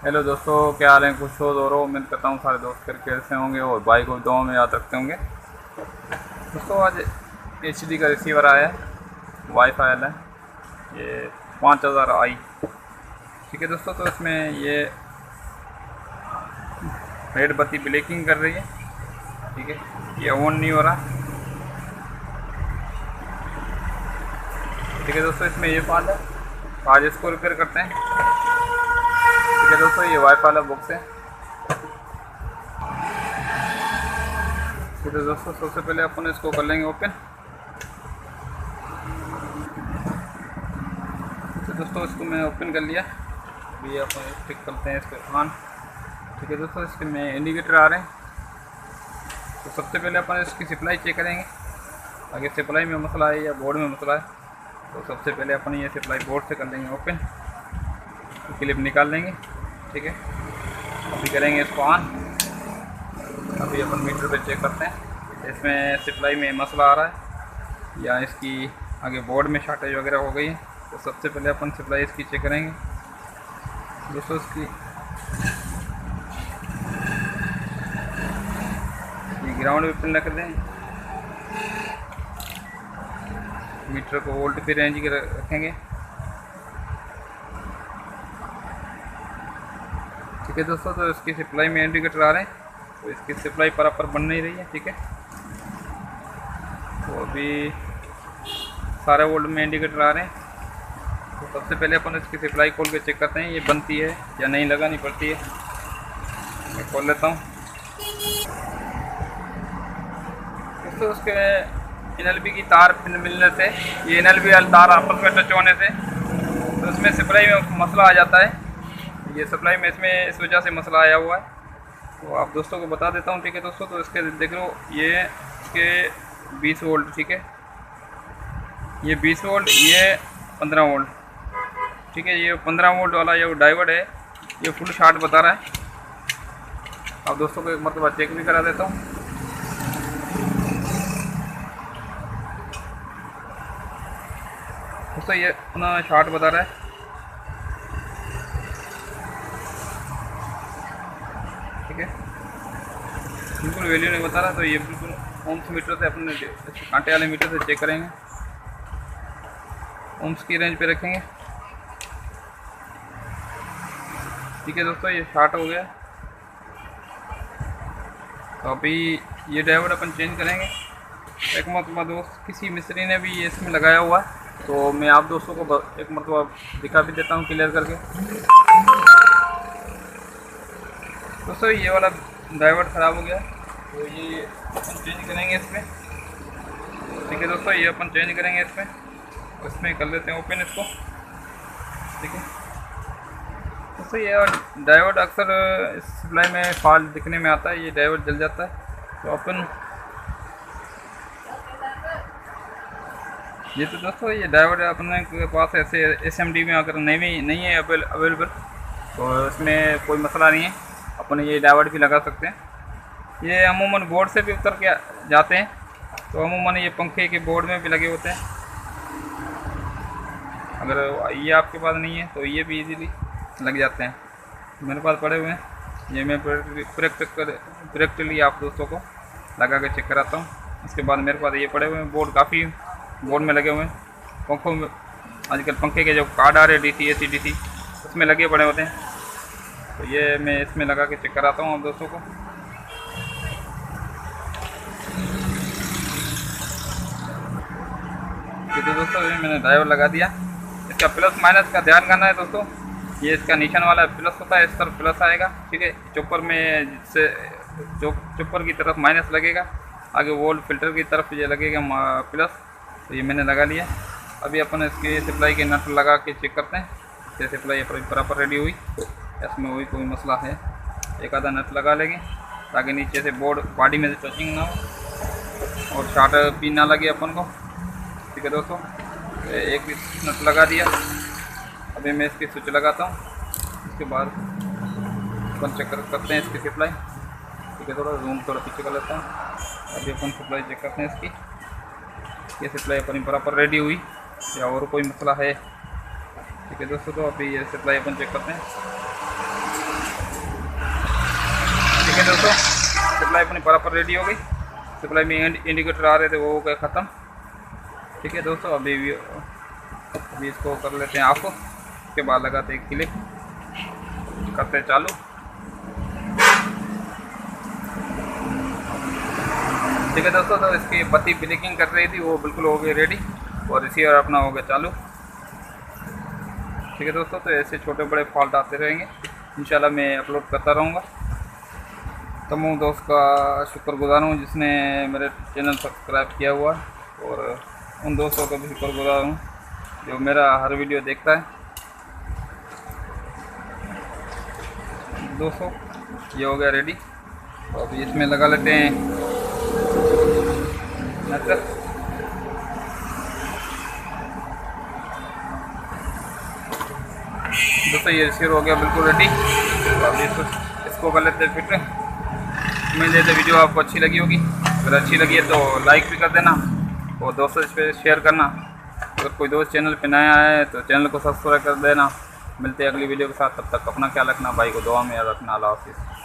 Hello दोस्तों, क्या हाल है? कुछ हो दो रहो। उम्मीद करता हूँ सारे दोस्त फिर कैसे होंगे और भाई को दुआ में याद रखते होंगे। दोस्तों आज HD का रिसीवर आया है, वाईफाई वाला है। ये 5000i। ठीक है दोस्तों, तो इसमें ये रेड बत्ती ब्लिंकिंग कर रही है। ठीक है, ये ऑन नहीं हो रहा। ठीक है दोस्तों, इसमें ये फाइल है। आज इसको रिपेयर करते हैं। ठीक है दोस्तों, ये वाईफाई वाला बॉक्स है। ठीक है दोस्तों, सबसे पहले अपन इसको कर लेंगे ओपन। तो दोस्तों इसको मैंने ओपन कर लिया। अभी अपन स्टिक करते हैं इसको ऑन। ठीक है दोस्तों, इसके में इंडिकेटर आ रहे हैं। तो सबसे पहले अपन इसकी सप्लाई चेक करेंगे, अगर सप्लाई में मसला है या बोर्ड में मसला है। तो सबसे पहले अपन ये सप्लाई बोर्ड से कर लेंगे ओपन। तो क्लिप निकाल लेंगे। ठीक है, अभी करेंगे इसको ऑन। अभी अपन मीटर पे चेक करते हैं इसमें सप्लाई में मसला आ रहा है या इसकी आगे बोर्ड में शॉर्टेज वगैरह हो गई है। तो सबसे पहले अपन सप्लाई इसकी चेक करेंगे दोस्तों। इसकी ग्राउंड पे पिन रख दें, मीटर को वोल्ट पे रेंज के रखेंगे। ठीक है दोस्तों, तो इसकी सप्लाई में इंडिकेटर आ रहे हैं, तो इसकी सप्लाई बराबर बन नहीं रही है। ठीक है, तो अभी सारे वोल्ट में इंडिकेटर आ रहे हैं। तो सबसे पहले अपन इसकी सप्लाई खोल के चेक करते हैं ये बनती है या नहीं, लगानी पड़ती है। मैं खोल लेता हूँ दोस्तों। उसके NLB की तार पिन मिलने से, ये NLB वाली तार आपस में टच होने से तो इसमें सप्लाई में मसला आ जाता है। ये सप्लाई में इसमें इस वजह से मसला आया हुआ है, तो आप दोस्तों को बता देता हूँ। ठीक है दोस्तों, तो इसके देख लो, ये इसके 20 वोल्ट। ठीक है, ये 20 वोल्ट, ये 15 वोल्ट। ठीक है, ये 15 वोल्ट वाला ये डायोड है, ये फुल शॉर्ट बता रहा है। आप दोस्तों को एक मरतबा चेक भी करा देता हूँ। दोस्तों ये अपना शॉर्ट बता रहा है। ठीक है, बिल्कुल वैल्यू नहीं बता रहा, तो ये बिल्कुल ओम्स मीटर से अपने कांटे वाले मीटर से चेक करेंगे। ओम्स की रेंज पे रखेंगे। ठीक है दोस्तों, ये शॉर्ट हो गया। तो अभी ये डायोड अपन चेंज करेंगे। एक मरतबा दोस्त किसी मिस्त्री ने भी ये इसमें लगाया हुआ है, तो मैं आप दोस्तों को एक मरतबा दिखा भी देता हूँ क्लियर करके। दोस्तों ये वाला डायोड ख़राब हो गया, तो ये अपन चेंज करेंगे इसमें। ठीक है दोस्तों, ये अपन चेंज करेंगे इसमें कर लेते हैं ओपन इसको। ठीक है दोस्तों, ये डायोड अक्सर इस सप्लाई में फॉल्ट दिखने में आता है, ये डायोड जल जाता है। तो अपन ये तो दोस्तों ये डायोड अपने के पास ऐसे SMD में अगर नहीं है अवेलेबल, तो इसमें कोई मसला नहीं है, अपन ये डायोड भी लगा सकते हैं। ये अमूमन बोर्ड से भी उतर के जाते हैं, तो अमूमन ये पंखे के बोर्ड में भी लगे होते हैं। अगर ये आपके पास नहीं है तो ये भी इजीली लग जाते हैं। मेरे पास पड़े हुए हैं, ये मैं प्रैक्टिकली आप दोस्तों को लगा के चेक कराता हूँ। उसके बाद मेरे पास ये पड़े हुए हैं बोर्ड, काफ़ी बोर्ड में लगे हुए हैं। पंखों में आजकल पंखे के जो कार्ड आ रहे हैं DC AC DC, उसमें लगे पड़े होते हैं, तो ये मैं इसमें लगा के चेक कराता हूँ आप दोस्तों को। तो दोस्तों ये मैंने डायोड लगा दिया। इसका प्लस माइनस का ध्यान करना है दोस्तों। ये इसका निशान वाला प्लस होता है, इस तरफ प्लस आएगा। ठीक है, चॉपर में से चॉपर की तरफ माइनस लगेगा, आगे वोल्ट फिल्टर की तरफ ये लगेगा प्लस। तो ये मैंने लगा लिया। अभी अपन इसकी सप्लाई के नट लगा के चेक करते हैं कि सप्लाई बराबर रेडी हुई, इसमें वही कोई मसला है। एक आधा नट लगा लेंगे ताकि नीचे से बोर्ड बॉडी में से टचिंग ना हो और शॉर्ट भी ना लगे अपन को। ठीक है दोस्तों, एक नट लगा दिया। अभी मैं इसकी स्विच लगाता हूँ, उसके बाद अपन चेक करते हैं इसकी सप्लाई। ठीक है, थोड़ा जूम थोड़ा पीछे कर लेता हूँ। अभी अपन सप्लाई चेक करते हैं इसकी, ये सप्लाई अपनी बराबर रेडी हुई या और कोई मसला है। ठीक है दोस्तों, तो अभी ये सप्लाई अपन चेक करते हैं। सप्लाई अपनी बराबर रेडी हो गई। सप्लाई में इंडिकेटर आ रहे थे वो हो गए ख़त्म। ठीक है दोस्तों, अभी इसको कर लेते हैं ऑफ। उसके बाद लगाते हैं क्लिक, करते हैं चालू। ठीक है दोस्तों, तो इसकी बत्ती ब्लिंकिंग कर रही थी वो बिल्कुल हो गई रेडी, और रिसीवर अपना हो गया चालू। ठीक है दोस्तों, तो ऐसे छोटे बड़े फॉल्ट आते रहेंगे, इंशाल्लाह मैं अपलोड करता रहूँगा। तमाम दोस्त का शुक्रगुजार हूँ जिसने मेरे चैनल सब्सक्राइब किया हुआ है, और उन दोस्तों का भी शुक्रगुजार हूँ जो मेरा हर वीडियो देखता है। दोस्तों ये हो गया रेडी, तो अभी इसमें लगा लेते हैं नटर। दोस्तों ये रिसीवर हो गया बिल्कुल रेडी, तो अभी इसको कर लेते हैं फिट। उम्मीद है वीडियो आपको अच्छी लगी होगी। अगर अच्छी लगी है तो लाइक भी कर देना, और दोस्तों इस पर शेयर करना। अगर कोई दोस्त चैनल पे नया है तो चैनल को सब्सक्राइब कर देना। मिलते हैं अगली वीडियो के साथ, तब तक अपना ख्याल रखना, भाई को दुआ में याद रखना। अल्लाह हाफिज़।